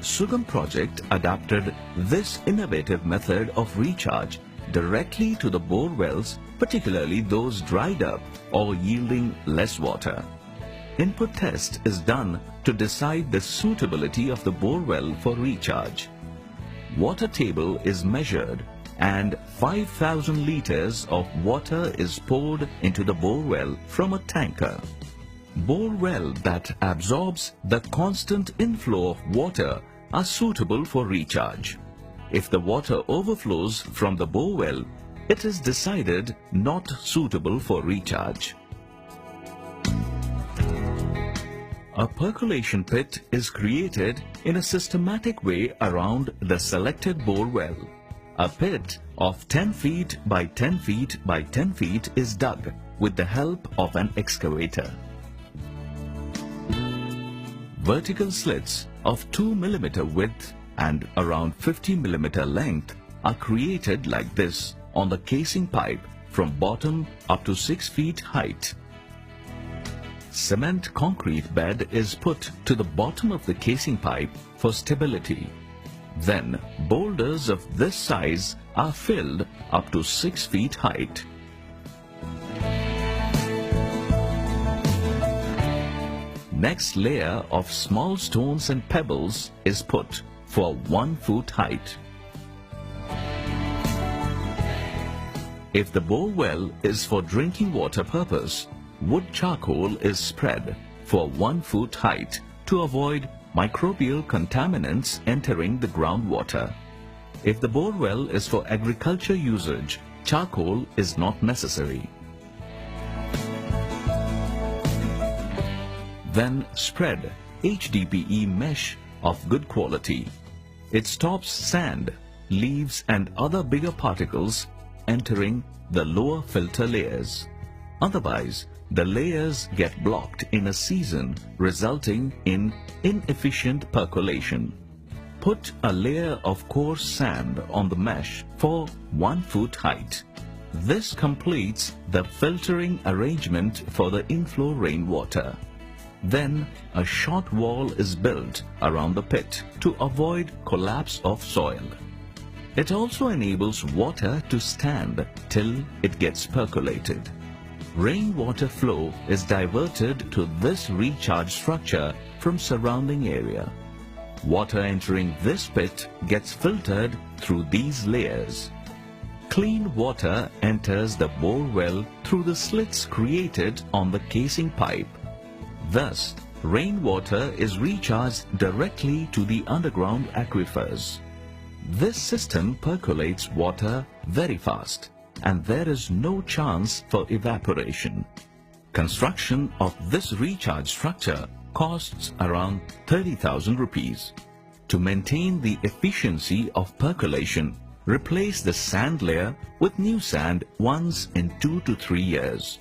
Sugam project adapted this innovative method of recharge directly to the bore wells, particularly those dried up or yielding less water. Input test is done to decide the suitability of the bore well for recharge. Water table is measured and 5,000 liters of water is poured into the bore well from a tanker. Bore well that absorbs the constant inflow of water are suitable for recharge. If the water overflows from the bore well, it is decided not suitable for recharge. A percolation pit is created in a systematic way around the selected bore well. A pit of 10 feet by 10 feet by 10 feet is dug with the help of an excavator. Vertical slits of 2 mm width and around 50 mm length are created like this on the casing pipe from bottom up to 6 feet height. Cement concrete bed is put to the bottom of the casing pipe for stability. Then boulders of this size are filled up to 6 feet height. Next layer of small stones and pebbles is put for 1 foot height. If the bore well is for drinking water purpose, wood charcoal is spread for 1 foot height to avoid microbial contaminants entering the groundwater. If the bore well is for agriculture usage, charcoal is not necessary. Then spread HDPE mesh of good quality. It stops sand, leaves and other bigger particles entering the lower filter layers. Otherwise, the layers get blocked in a season, resulting in inefficient percolation. Put a layer of coarse sand on the mesh for 1 foot height. This completes the filtering arrangement for the inflow rainwater. Then a short wall is built around the pit to avoid collapse of soil. It also enables water to stand till it gets percolated. Rainwater flow is diverted to this recharge structure from surrounding area. Water entering this pit gets filtered through these layers. Clean water enters the bore well through the slits created on the casing pipe. Thus, rainwater is recharged directly to the underground aquifers. This system percolates water very fast, and there is no chance for evaporation. Construction of this recharge structure costs around 30,000 rupees. To maintain the efficiency of percolation, replace the sand layer with new sand once in 2 to 3 years.